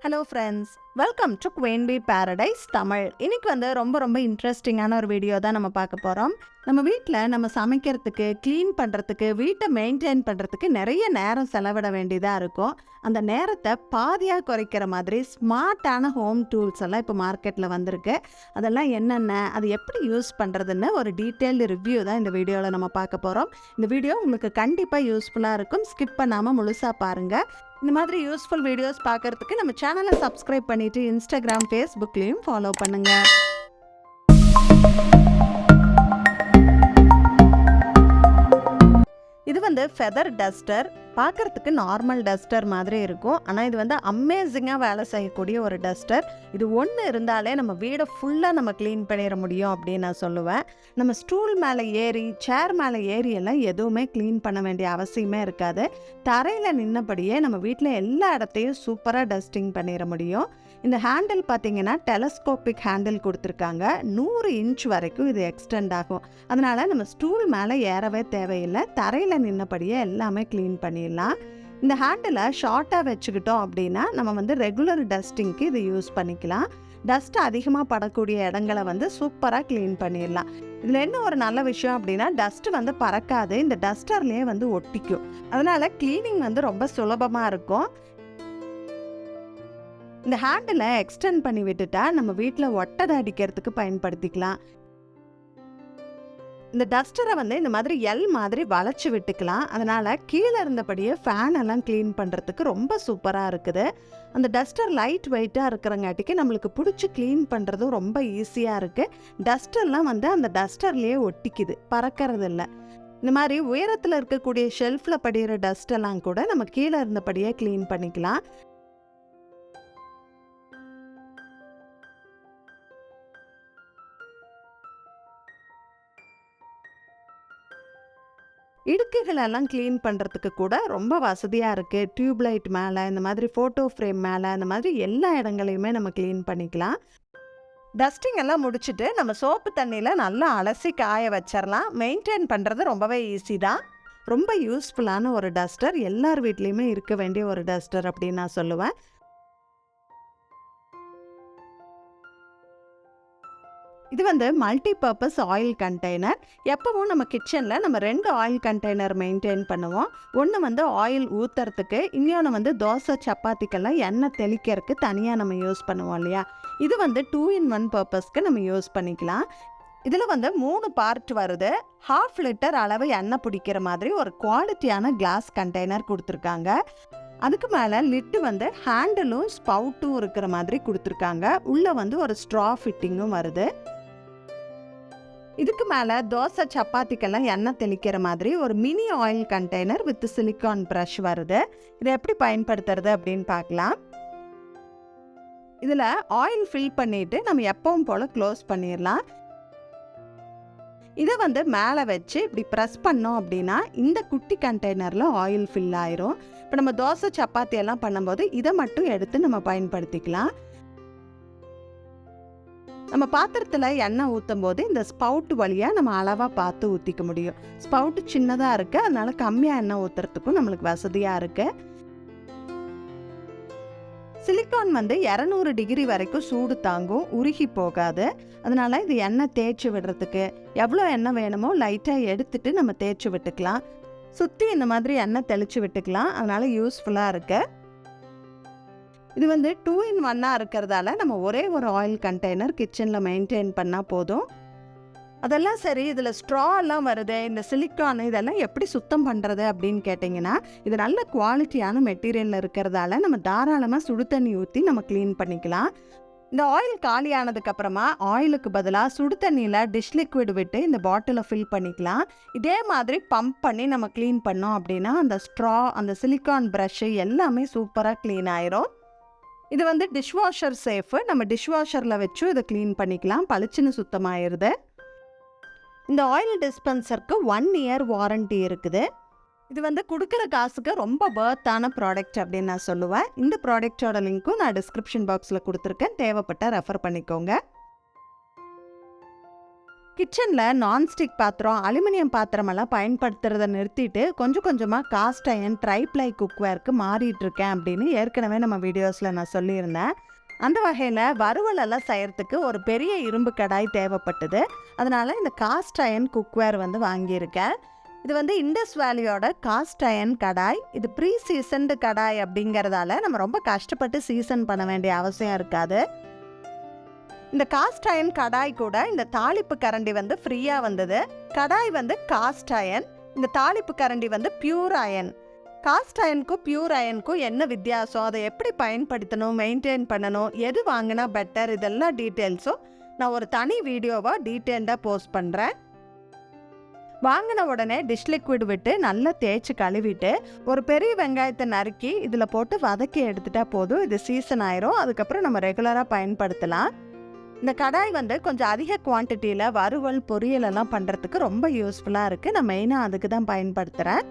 Hello friends, welcome to queen B paradise Tamil. இன்னைக்கு ரொம்ப இன்ட்ரெஸ்டிங்கான ஒரு வீடியோ தான் நம்ம பார்க்க போகிறோம். நம்ம வீட்டில் நம்ம சமைக்கிறதுக்கு, க்ளீன் பண்ணுறதுக்கு, வீட்டை மெயின்டைன் பண்ணுறதுக்கு நிறைய நேரம் செலவிட வேண்டியதாக இருக்கும். அந்த நேரத்தை பாதியாக குறைக்கிற மாதிரி ஸ்மார்ட்டான ஹோம் டூல்ஸ் எல்லாம் இப்போ மார்க்கெட்டில் வந்திருக்கு. அதெல்லாம் என்னென்ன, அது எப்படி யூஸ் பண்ணுறதுன்னு ஒரு டீட்டெயில்டு ரிவ்யூ தான் இந்த வீடியோவில் நம்ம பார்க்க போகிறோம். இந்த வீடியோ உங்களுக்கு கண்டிப்பாக யூஸ்ஃபுல்லாக இருக்கும். ஸ்கிப் பண்ணாமல் முழுசாக பாருங்கள். இந்த மாதிரி யூஸ்ஃபுல் வீடியோஸ் பார்க்கறதுக்கு நம்ம சேனலை சப்ஸ்கிரைப் பண்ணிட்டு இன்ஸ்டாகிராம், ஃபேஸ்புக்லேயும் ஃபாலோ பண்ணுங்க. இது ஃபெதர் டஸ்டர். பார்க்கறதுக்கு நார்மல் டஸ்டர் மாதிரி இருக்கும். ஆனால் இது அமேசிங்காக வேலை செய்யக்கூடிய ஒரு டஸ்டர். இது ஒன்று இருந்தாலே நம்ம வீடை ஃபுல்லாக நம்ம க்ளீன் பண்ணிட முடியும் அப்படின்னு நான் சொல்லுவேன். நம்ம ஸ்டூல் மேலே ஏறி, சேர் மேலே ஏறி எல்லாம் எதுவுமே க்ளீன் பண்ண வேண்டிய அவசியமே இருக்காது. தரையில் நின்னபடியே நம்ம வீட்டில் எல்லா இடத்தையும் சூப்பராக டஸ்டிங் பண்ணிட முடியும். இந்த ஹேண்டில் பார்த்தீங்கன்னா டெலஸ்கோபிக் ஹேண்டில் கொடுத்துருக்காங்க. 100 இன்ச் வரைக்கும் இது எக்ஸ்டெண்ட் ஆகும். அதனால் நம்ம ஸ்டூல் மேலே ஏறவே தேவையில்லை. தரையில் நின்னபடியே எல்லாமே க்ளீன் பண்ணிடலாம். இந்த ஹேண்டிலை ஷார்ட்டாக வச்சுக்கிட்டோம் அப்படின்னா நம்ம ரெகுலர் டஸ்டிங்க்கு இது யூஸ் பண்ணிக்கலாம். டஸ்ட் அதிகமாக படக்கூடிய இடங்களை சூப்பராக க்ளீன் பண்ணிடலாம். இதில் என்ன ஒரு நல்ல விஷயம் அப்படின்னா டஸ்ட்டு பறக்காது. இந்த டஸ்டர்லேயே ஒட்டிக்கும். அதனால் க்ளீனிங் ரொம்ப சுலபமாக இருக்கும். இந்த ஹேண்டிலை எக்ஸ்டெண்ட் பண்ணி விட்டுட்டா நம்ம வீட்டில் ஒட்டதை அடிக்கிறதுக்கு பயன்படுத்திக்கலாம். இந்த டஸ்டரை இந்த மாதிரி எல் மாதிரி வளைச்சி விட்டுக்கலாம். அதனால் கீழே இருந்தபடியே ஃபேன் எல்லாம் க்ளீன் பண்ணுறதுக்கு ரொம்ப சூப்பராக இருக்குது. அந்த டஸ்டர் லைட் வெயிட்டாக இருக்கிறங்காட்டிக்கு நம்மளுக்கு பிடிச்சி க்ளீன் பண்ணுறதும் ரொம்ப ஈஸியாக இருக்குது. டஸ்டர்லாம் அந்த டஸ்டர்லேயே ஒட்டிக்குது, பறக்கிறது இல்லை. இந்த மாதிரி உயரத்தில் இருக்கக்கூடிய ஷெல்ஃபில் படிகிற டஸ்டெல்லாம் கூட நம்ம கீழே இருந்தபடியே க்ளீன் பண்ணிக்கலாம். இடுக்குகளெல்லாம் க்ளீன் பண்ணுறதுக்கு கூட ரொம்ப வசதியாக இருக்குது. டியூப்லைட் மேலே, இந்த மாதிரி ஃபோட்டோ ஃப்ரேம் மேலே, இந்த மாதிரி எல்லா இடங்களையுமே நம்ம க்ளீன் பண்ணிக்கலாம். டஸ்டிங் எல்லாம் முடிச்சுட்டு நம்ம சோப்பு தண்ணியில் நல்லா அலசி காய வச்சிடலாம். மெயின்டைன் பண்ணுறது ரொம்பவே ஈஸி தான். ரொம்ப யூஸ்ஃபுல்லான ஒரு டஸ்டர், எல்லார் வீட்லேயுமே இருக்க வேண்டிய ஒரு டஸ்டர் அப்படின்னு நான் சொல்லுவேன். இது மல்டி பர்பஸ் ஆயில் கண்டெய்னர். எப்பவும் நம்ம கிச்சனில் நம்ம 2 ஆயில் கண்டெய்னர் மெயின்டைன் பண்ணுவோம். ஒன்று ஆயில் ஊற்றுறதுக்கு, இன்னொன்று தோசை சப்பாத்திக்கெல்லாம் எண்ணெய் தெளிக்கிறதுக்கு தனியாக நம்ம யூஸ் பண்ணுவோம் இல்லையா. இது 2 in 1 பர்பஸ்க்கு நம்ம யூஸ் பண்ணிக்கலாம். இதில் 3 பார்ட் வருது. 1/2 லிட்டர் அளவு எண்ணெய் பிடிக்கிற மாதிரி ஒரு குவாலிட்டியான கிளாஸ் கண்டெய்னர் கொடுத்துருக்காங்க. அதுக்கு மேலே லிட்டு ஹேண்டிலும் ஸ்பவுட்டும் இருக்கிற மாதிரி கொடுத்துருக்காங்க. உள்ளே ஒரு ஸ்ட்ரா ஃபிட்டிங்கும் வருது. இதுக்கு மேலே தோசை சப்பாத்திக்கெல்லாம் எண்ணெய் தெளிக்கிற மாதிரி ஒரு mini oil container with silicon brush வருது. இதை எப்படி பயன்படுத்துறது அப்படின்னு பார்க்கலாம். இதில் ஆயில் ஃபில் பண்ணிட்டு நம்ம எப்பவும் போல் க்ளோஸ் பண்ணிடலாம். இதை மேலே வச்சு இப்படி ப்ரெஸ் பண்ணோம் அப்படின்னா இந்த குட்டி கண்டெய்னரில் ஆயில் ஃபில் ஆயிரும். இப்போ நம்ம தோசை சப்பாத்தி எல்லாம் பண்ணும்போது இதை மட்டும் எடுத்து நம்ம பயன்படுத்திக்கலாம். நம்ம பாத்திரத்தில் எண்ணெய் ஊற்றும் போது இந்த ஸ்பவுட் வழியாக நம்ம அளவாக பார்த்து ஊற்றிக்க முடியும். ஸ்பவுட்டு சின்னதாக இருக்குது, அதனால கம்மியாக எண்ணெய் ஊற்றுறதுக்கும் நம்மளுக்கு வசதியாக இருக்குது. சிலிக்கான் 200 டிகிரி வரைக்கும் சூடு தாங்கும், உருகி போகாது. அதனால இது எண்ணெய் தேய்ச்சி விடுறதுக்கு எவ்வளோ எண்ணெய் வேணுமோ லைட்டாக எடுத்துட்டு நம்ம தேய்ச்சி விட்டுக்கலாம். சுற்றி இந்த மாதிரி எண்ணெய் தெளித்து விட்டுக்கலாம். அதனால யூஸ்ஃபுல்லாக இருக்குது. இது 2 in 1 இருக்கிறதால நம்ம ஒரே ஒரு ஆயில் கண்டெய்னர் கிச்சனில் மெயின்டைன் பண்ணால் போதும். அதெல்லாம் சரி, இதில் ஸ்ட்ரா எல்லாம் வருது, இந்த சிலிக்கான் இதெல்லாம் எப்படி சுத்தம் பண்ணுறது அப்படின்னு கேட்டிங்கன்னா, இது நல்ல குவாலிட்டியான மெட்டீரியலில் இருக்கிறதால நம்ம தாராளமாக சுடு தண்ணி ஊற்றி நம்ம க்ளீன் பண்ணிக்கலாம். இந்த ஆயில் காலியானதுக்கப்புறமா ஆயிலுக்கு பதிலாக சுடு தண்ணியில் டிஷ் லிக்விட் விட்டு இந்த பாட்டிலை ஃபில் பண்ணிக்கலாம். இதே மாதிரி பம்ப் பண்ணி நம்ம க்ளீன் பண்ணோம் அப்படின்னா அந்த ஸ்ட்ரா, அந்த சிலிக்கான் ப்ரஷ்ஷு எல்லாமே சூப்பராக க்ளீன் ஆயிரும். இது டிஷ்வாஷர் சேஃபு. நம்ம டிஷ்வாஷரில் வச்சு இதை க்ளீன் பண்ணிக்கலாம். பளிச்சுன்னு சுத்தமாயிருது. இந்த ஆயில் டிஸ்பென்சருக்கு 1 year வாரண்டி இருக்குது. இது கொடுக்குற காசுக்கு ரொம்ப பர்த்தான ப்ராடக்ட் அப்படின்னு நான் சொல்லுவேன். இந்த ப்ராடக்டோட லிங்க்கும் நான் டிஸ்கிரிப்ஷன் பாக்ஸில் கொடுத்துருக்கேன். தேவைப்பட்ட ரெஃபர் பண்ணிக்கோங்க. கிச்சனில் நான்ஸ்டிக் பாத்திரம், அலுமினியம் பாத்திரமெல்லாம் பயன்படுத்துறதை நிறுத்திட்டு கொஞ்சம் கொஞ்சமாக காஸ்ட் அயர்ன் ட்ரைப்ளை குக்வேருக்கு மாறிட்டு இருக்கேன் அப்படின்னு ஏற்கனவே நம்ம வீடியோஸில் நான் சொல்லியிருந்தேன். அந்த வகையில் வறுவலெல்லாம் செய்கிறதுக்கு ஒரு பெரிய இரும்பு கடாய் தேவைப்பட்டது. அதனால் இந்த காஸ்ட் அயர்ன் குக்வேர் வந்து வாங்கியிருக்கேன். இது வந்து இண்டஸ் வேலியோட காஸ்ட் அயர்ன் கடாய். இது ப்ரீ சீசன்டு கடாய் அப்படிங்கிறதால நம்ம ரொம்ப கஷ்டப்பட்டு சீசன் பண்ண வேண்டிய அவசியம் இருக்காது. இந்த காஸ்ட் அயர்ன் கடாய் கூட இந்த தாளிப்பு கரண்டி வந்து ஃப்ரீயாக வந்தது. கடாய் வந்து காஸ்ட் அயர்ன், இந்த தாளிப்பு கரண்டி வந்து பியூர் அயர்ன். காஸ்ட் அயர்னுக்கும் பியூர் அயர்னுக்கும் என்ன வித்தியாசம், அதை எப்படி பயன்படுத்தணும், மெயின்டைன் பண்ணணும், எது வாங்கினா பெட்டர், இதெல்லாம் டீட்டெயில்ஸும் நான் ஒரு தனி வீடியோவாக டீட்டெயில்டாக போஸ்ட் பண்ணுறேன். வாங்கின உடனே டிஷ் லிக்விட் விட்டு நல்லா தேய்ச்சி கழுவிட்டு ஒரு பெரிய வெங்காயத்தை நறுக்கி இதில் போட்டு வதக்கி எடுத்துட்டா போதும். இது சீசன் ஆயிரும். அதுக்கப்புறம் நம்ம ரெகுலராக பயன்படுத்தலாம். இந்த கடாய் வந்து கொஞ்சம் அதிக குவான்டிட்டியில் வறுவல் பொரியல் எல்லாம் பண்ணுறதுக்கு ரொம்ப யூஸ்ஃபுல்லாக இருக்குது. நான் மெயினாக அதுக்கு தான் பயன்படுத்துகிறேன்.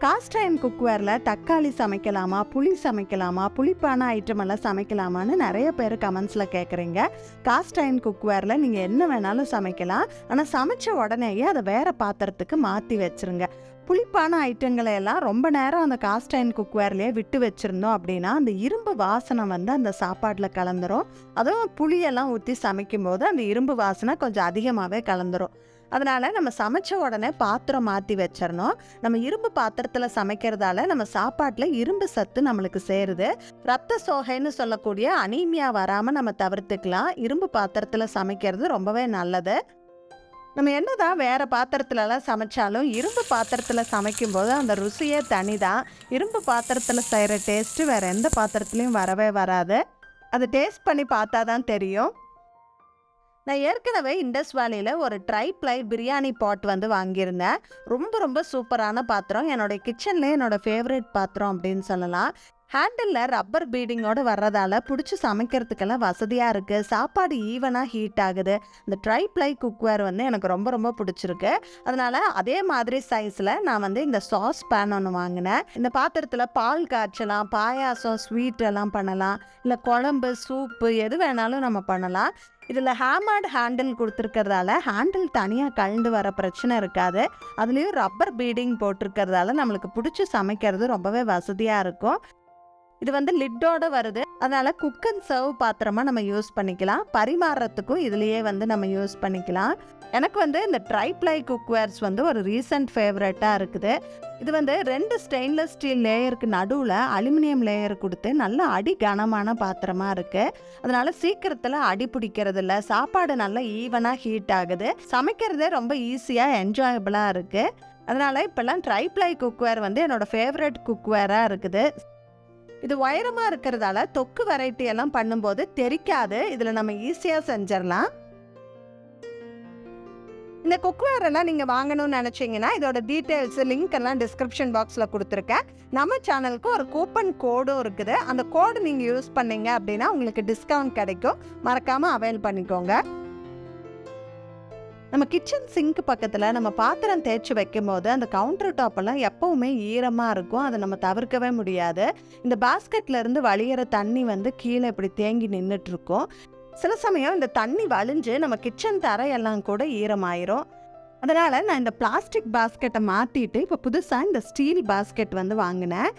காஸ்ட் அயர்ன் குக்வேரில் தக்காளி சமைக்கலாமா, புளி சமைக்கலாமா, புளிப்பான ஐட்டம் எல்லாம் சமைக்கலாமான்னு நிறைய பேர் கமெண்ட்ஸில் கேட்குறீங்க. காஸ்ட் அயர்ன் குக்வேரில் நீங்கள் என்ன வேணாலும் சமைக்கலாம். ஆனால் சமைச்ச உடனேயே அதை வேறு பாத்திரத்துக்கு மாற்றி வச்சுருங்க. புளிப்பான ஐட்டங்களை எல்லாம் ரொம்ப நேரம் அந்த காஸ்ட் அயர்ன் குக்வேர்லேயே விட்டு வச்சுருந்தோம் அப்படின்னா அந்த இரும்பு வாசனை வந்து அந்த சாப்பாட்டில் கலந்துரும். அதுவும் புளியெல்லாம் ஊற்றி சமைக்கும் போது அந்த இரும்பு வாசனை கொஞ்சம் அதிகமாகவே கலந்துரும். அதனால் நம்ம சமைச்ச உடனே பாத்திரம் மாற்றி வச்சிடணும். நம்ம இரும்பு பாத்திரத்தில் சமைக்கிறதால நம்ம சாப்பாட்டில் இரும்பு சத்து நம்மளுக்கு சேருது. ரத்த சோகைன்னு சொல்லக்கூடிய அனீமியா வராமல் நம்ம தவிர்த்துக்கலாம். இரும்பு பாத்திரத்தில் சமைக்கிறது ரொம்பவே நல்லது. நம்ம என்னதான் வேறு பாத்திரத்துலலாம் சமைச்சாலும் இரும்பு பாத்திரத்தில் சமைக்கும்போது அந்த ருசியே தனி தான். இரும்பு பாத்திரத்தில் செய்கிற டேஸ்ட்டு வேறு எந்த பாத்திரத்துலையும் வரவே வராது. அதை டேஸ்ட் பண்ணி பார்த்தா தான் தெரியும். நான் ஏற்கனவே இண்டஸ் வேலியில் ஒரு ட்ரைப்ளை பிரியாணி பாட் வந்து வாங்கியிருந்தேன். ரொம்ப ரொம்ப சூப்பரான பாத்திரம். என்னோடய கிச்சன்லேயே என்னோடய ஃபேவரட் பாத்திரம் அப்படின்னு சொல்லலாம். ஹேண்டிலில் ரப்பர் பீடிங்கோடு வர்றதால பிடிச்சி சமைக்கிறதுக்கெல்லாம் வசதியாக இருக்குது. சாப்பாடு ஈவனாக ஹீட் ஆகுது. இந்த ட்ரைப்ளை குக்வேர் வந்து எனக்கு ரொம்ப ரொம்ப பிடிச்சிருக்கு. அதனால் அதே மாதிரி சைஸில் நான் வந்து இந்த சாஸ் பேன் ஒன்று வாங்கினேன். இந்த பாத்திரத்தில் பால் காய்ச்சலாம், பாயாசம், ஸ்வீட் எல்லாம் பண்ணலாம். இல்லை குழம்பு, சூப்பு எது வேணாலும் நம்ம பண்ணலாம். இதில் ஹேமர்டு ஹேண்டில் கொடுத்துருக்கிறதால ஹேண்டில் தனியாக கழண்டு வர பிரச்சனை இருக்காது. அதுலேயும் ரப்பர் பீடிங் போட்டிருக்கிறதால நம்மளுக்கு பிடிச்சி சமைக்கிறது ரொம்பவே வசதியாக இருக்கும். இது வந்து லிட்டோட வருது. அதனால் குக் அண்ட் சர்வ் பாத்திரமாக நம்ம யூஸ் பண்ணிக்கலாம். பரிமாறுறதுக்கும் இதுலேயே வந்து நம்ம யூஸ் பண்ணிக்கலாம். எனக்கு வந்து இந்த ட்ரைப்ளை குக்வேர்ஸ் வந்து ஒரு ரீசன்ட் ஃபேவரட்டாக இருக்குது. இது வந்து 2 ஸ்டெயின்லெஸ் ஸ்டீல் லேயருக்கு நடுவில் அலுமினியம் லேயர் கொடுத்து நல்ல அடி கனமான பாத்திரமாக இருக்குது. அதனால் சீக்கிரத்தில் அடி பிடிக்கிறது இல்லை. சாப்பாடு நல்லா ஈவனாக ஹீட் ஆகுது. சமைக்கிறதே ரொம்ப ஈஸியாக என்ஜாயபிளாக இருக்குது. அதனால் இப்போல்லாம் ட்ரைப்ளை குக்வேர் வந்து என்னோடய ஃபேவரட் குக்வேராக இருக்குது. இது உயரமாக இருக்கிறதால தொக்கு வெரைட்டி எல்லாம் பண்ணும்போது தெரிக்காது. இதில் நம்ம ஈஸியாக செஞ்சிடலாம். இந்த குக்வேர் எல்லாம் நீங்கள் வாங்கணும்னு நினச்சிங்கன்னா இதோட டீட்டெயில்ஸ் லிங்க் எல்லாம் டிஸ்கிரிப்ஷன் பாக்ஸில் கொடுத்துருக்கேன். நம்ம சேனலுக்கு ஒரு கூப்பன் கோடும் இருக்குது. அந்த கோடு நீங்கள் யூஸ் பண்ணீங்க அப்படின்னா உங்களுக்கு டிஸ்கவுண்ட் கிடைக்கும். மறக்காமல் அவைல் பண்ணிக்கோங்க. நம்ம கிச்சன் சிங்க் பக்கத்தில் நம்ம பாத்திரம் தேய்ச்சி வைக்கும் போது அந்த கவுண்டர் டாப்பெல்லாம் எப்போவுமே ஈரமாக இருக்கும். அதை நம்ம தவிர்க்கவே முடியாது. இந்த பாஸ்கெட்லேருந்து வழியிற தண்ணி வந்து கீழே இப்படி தேங்கி நின்றுட்டுருக்கும். சில சமயம் இந்த தண்ணி வழிஞ்சு நம்ம கிச்சன் தரையெல்லாம் கூட ஈரமாயிரும். அதனால் நான் இந்த பிளாஸ்டிக் பாஸ்கெட்டை மாற்றிட்டு இப்போ புதுசாக இந்த ஸ்டீல் பாஸ்கெட் வந்து வாங்கினேன்.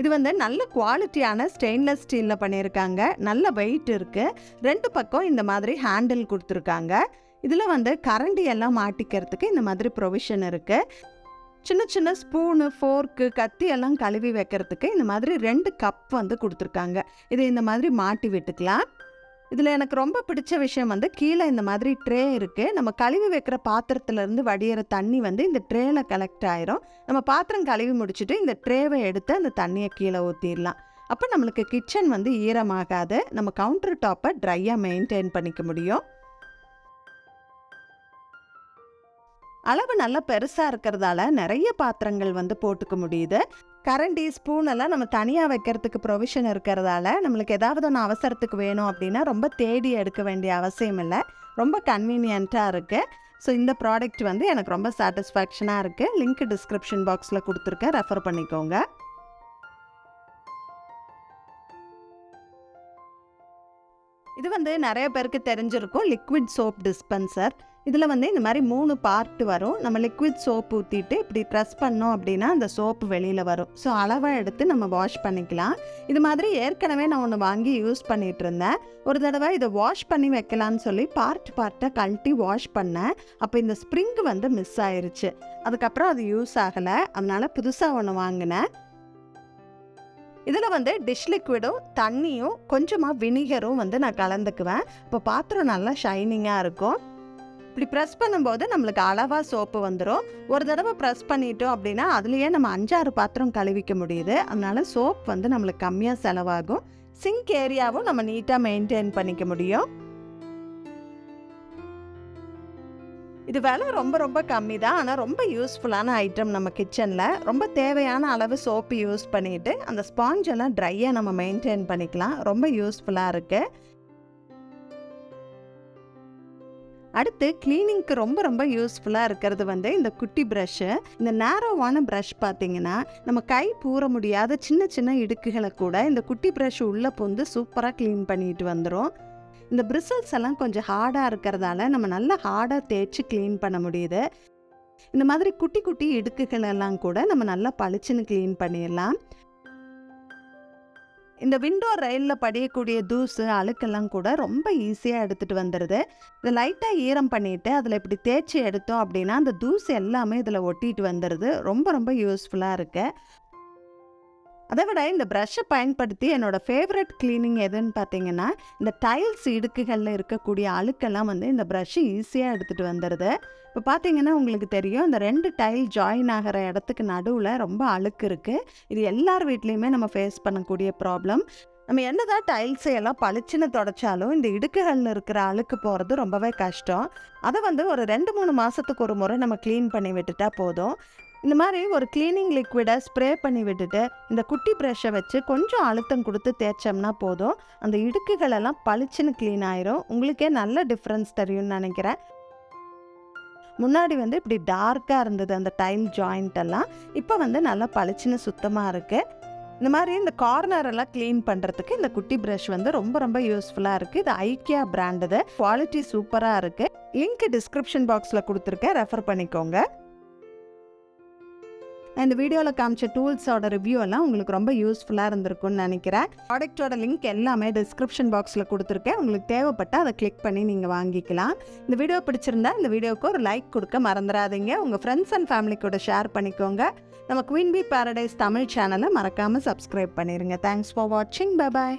இது வந்து நல்ல குவாலிட்டியான ஸ்டெயின்லெஸ் ஸ்டீலில் பண்ணியிருக்காங்க. நல்ல வெயிட் இருக்குது. 2 பக்கம் இந்த மாதிரி ஹேண்டில் கொடுத்துருக்காங்க. இதில் வந்து கரண்டி எல்லாம் மாட்டிக்கிறதுக்கு இந்த மாதிரி ப்ரொவிஷன் இருக்குது. சின்ன சின்ன ஸ்பூனு, ஃபோர்க்கு, கத்தி எல்லாம் கழுவி வைக்கிறதுக்கு இந்த மாதிரி 2 கப் வந்து கொடுத்துருக்காங்க. இதை இந்த மாதிரி மாட்டி விட்டுக்கலாம். இதில் எனக்கு ரொம்ப பிடிச்ச விஷயம் வந்து கீழே இந்த மாதிரி ட்ரே இருக்குது. நம்ம கழுவி வைக்கிற பாத்திரத்துலேருந்து வடிகிற தண்ணி வந்து இந்த ட்ரேயில் கலெக்ட் ஆயிரும். நம்ம பாத்திரம் கழுவி முடிச்சுட்டு இந்த ட்ரேவை எடுத்து அந்த தண்ணியை கீழே ஊற்றிடலாம். அப்போ நம்மளுக்கு கிச்சன் வந்து ஈரமாகாது. நம்ம கவுண்டர் டாப்பை ட்ரையாக மெயின்டைன் பண்ணிக்க முடியும். அளவு நல்லா பெருசாக இருக்கிறதால நிறைய பாத்திரங்கள் வந்து போட்டுக்க முடியுது. கரண்டி, ஸ்பூன் எல்லாம் நம்ம தனியாக வைக்கிறதுக்கு ப்ரொவிஷன் இருக்கிறதால நம்மளுக்கு ஏதாவது ஒன்று அவசரத்துக்கு வேணும் அப்படின்னா ரொம்ப தேடி எடுக்க வேண்டிய அவசியம் இல்லை. ரொம்ப கன்வீனியண்ட்டாக இருக்குது. ஸோ இந்த ப்ராடக்ட் வந்து எனக்கு ரொம்ப சாட்டிஸ்ஃபேக்ஷனாக இருக்குது. லிங்க் டிஸ்கிரிப்ஷன் பாக்ஸில் கொடுத்துருக்கேன், ரெஃபர் பண்ணிக்கோங்க. இது வந்து நிறைய பேருக்கு தெரிஞ்சிருக்கும், லிக்விட் சோப் டிஸ்பென்சர். இதில் வந்து இந்த மாதிரி 3 பார்ட் வரும். நம்ம லிக்விட் சோப் ஊற்றிட்டு இப்படி ப்ரெஸ் பண்ணோம் அப்படின்னா அந்த சோப்பு வெளியில் வரும். ஸோ அளவாக எடுத்து நம்ம வாஷ் பண்ணிக்கலாம். இது மாதிரி ஏற்கனவே நான் ஒன்று வாங்கி யூஸ் பண்ணிகிட்டு இருந்தேன். ஒரு தடவை இதை வாஷ் பண்ணி வைக்கலான்னு சொல்லி பார்ட்டை கழட்டி வாஷ் பண்ணேன். அப்போ இந்த ஸ்ப்ரிங் வந்து மிஸ் ஆயிருச்சு. அதுக்கப்புறம் அது யூஸ் ஆகலை. அதனால் புதுசாக ஒன்று வாங்கினேன். இதில் வந்து டிஷ் லிக்விடும் தண்ணியும் கொஞ்சமாக வினிகரும் வந்து நான் கலந்துக்குவேன். இப்போ பாத்திரம் நல்லா ஷைனிங்காக இருக்கும். இப்படி ப்ரெஸ் பண்ணும்போது நம்மளுக்கு அளவாக சோப்பு வந்துடும். ஒரு தடவை ப்ரெஸ் பண்ணிட்டோம் அப்படின்னா அதுலேயே நம்ம 5-6 பாத்திரம் கழுவிக்க முடியுது. அதனால சோப் வந்து நம்மளுக்கு கம்மியாக செலவாகும். சிங்க் ஏரியாவும் நம்ம நீட்டாக மெயின்டைன் பண்ணிக்க முடியும். இது விலை ரொம்ப ரொம்ப கம்மி தான். ஆனால் ரொம்ப யூஸ்ஃபுல்லான ஐட்டம் நம்ம கிச்சனில். ரொம்ப தேவையான அளவு சோப்பு யூஸ் பண்ணிவிட்டு அந்த ஸ்பாஞ்செல்லாம் ட்ரையாக நம்ம மெயின்டைன் பண்ணிக்கலாம். ரொம்ப யூஸ்ஃபுல்லாக இருக்குது. அடுத்து கிளீனிங்க்கு ரொம்ப ரொம்ப யூஸ்ஃபுல்லாக இருக்கிறது வந்து இந்த குட்டி ப்ரஷ்ஷு. இந்த நேரோவான ப்ரஷ் பார்த்திங்கன்னா நம்ம கை பூர முடியாத சின்ன சின்ன இடுக்குகளை கூட இந்த குட்டி ப்ரஷ் உள்ளே புந்து சூப்பராக க்ளீன் பண்ணிட்டு வந்துடும். இந்த பிரிசல்ஸ் எல்லாம் கொஞ்சம் ஹார்டாக இருக்கிறதால நம்ம நல்லா ஹார்டாக தேய்ச்சி க்ளீன் பண்ண முடியுது. இந்த மாதிரி குட்டி குட்டி இடுக்குகள் எல்லாம் கூட நம்ம நல்லா பளிச்சுன்னு க்ளீன் பண்ணிடலாம். இந்த விண்டோ ரயிலில் படியக்கூடிய தூசு அழுக்கெல்லாம் கூட ரொம்ப ஈஸியாக எடுத்துகிட்டு வந்துடுது. இதை லைட்டாக ஈரம் பண்ணிவிட்டு அதில் இப்படி தேய்ச்சி எடுத்தோம் அப்படின்னா அந்த தூசு எல்லாமே இதில் ஒட்டிட்டு வந்துடுது. ரொம்ப ரொம்ப யூஸ்ஃபுல்லாக இருக்குது. அதை விட இந்த ப்ரஷ்ஷை பயன்படுத்தி என்னோடய ஃபேவரட் க்ளீனிங் எதுன்னு பார்த்தீங்கன்னா இந்த டைல்ஸ் இடுக்குகளில் இருக்கக்கூடிய அழுக்கெல்லாம் வந்து இந்த ப்ரஷ்ஷு ஈஸியாக எடுத்துகிட்டு வந்துடுது. இப்போ பார்த்தீங்கன்னா உங்களுக்கு தெரியும், இந்த 2 டைல் ஜாயின் ஆகிற இடத்துக்கு நடுவில் ரொம்ப அழுக்கு இருக்குது. இது எல்லார் வீட்லேயுமே நம்ம ஃபேஸ் பண்ணக்கூடிய ப்ராப்ளம். நம்ம என்னதான் டைல்ஸை எல்லாம் பளிச்சுன்னு தொடச்சாலும் இந்த இடுக்குகளில் இருக்கிற அழுக்கு போகிறது ரொம்பவே கஷ்டம். அதை வந்து ஒரு 2-3 மாதத்துக்கு ஒரு முறை நம்ம க்ளீன் பண்ணி விட்டுட்டா போதும். இந்த மாதிரி ஒரு க்ளீனிங் லிக்விடை ஸ்ப்ரே பண்ணி விட்டுட்டு இந்த குட்டி ப்ரஷ்ஷை வச்சு கொஞ்சம் அழுத்தம் கொடுத்து தேய்ச்சோம்னா போதும். அந்த இடுக்குகளெல்லாம் பளிச்சுன்னு க்ளீன் ஆயிரும். உங்களுக்கே நல்ல டிஃப்ரென்ஸ் தெரியும்னு நினைக்கிறேன். முன்னாடி வந்து இப்படி டார்க்காக இருந்தது அந்த டைல் ஜாயிண்ட் எல்லாம். இப்போ வந்து நல்லா பளிச்சுன்னு சுத்தமாக இருக்குது. இந்த மாதிரி இந்த கார்னர் எல்லாம் க்ளீன் பண்ணுறதுக்கு இந்த குட்டி ப்ரஷ் வந்து ரொம்ப ரொம்ப யூஸ்ஃபுல்லாக இருக்குது. இது ஐக்கியா பிராண்டுது. குவாலிட்டி சூப்பராக இருக்குது. லிங்க் டிஸ்கிரிப்ஷன் பாக்ஸில் கொடுத்துருக்கேன், ரெஃபர் பண்ணிக்கோங்க. இந்த வீடியோவில் காமிச்ச டூல்ஸோட ரிவ்யூ எல்லாம் உங்களுக்கு ரொம்ப யூஸ்ஃபுல்லாக இருந்திருக்கும்னு நினைக்கிறேன். ப்ராடக்டோட லிங்க் எல்லாமே டிஸ்கிரிப்ஷன் பாக்ஸில் கொடுத்துருக்கேன். உங்களுக்கு தேவைப்பட்டால் அதை கிளிக் பண்ணி நீங்கள் வாங்கிக்கலாம். இந்த வீடியோ பிடிச்சிருந்தா இந்த வீடியோவுக்கு ஒரு லைக் கொடுக்க மறந்துடாதீங்க. உங்கள் ஃப்ரெண்ட்ஸ் அண்ட் ஃபேமிலி கூட ஷேர் பண்ணிக்கோங்க. நம்ம குயின் பீ பேரடைஸ் தமிழ் சேனலை மறக்காமல் சப்ஸ்கிரைப் பண்ணிடுங்க. தேங்க்ஸ் ஃபார் வாட்சிங். Bye bye.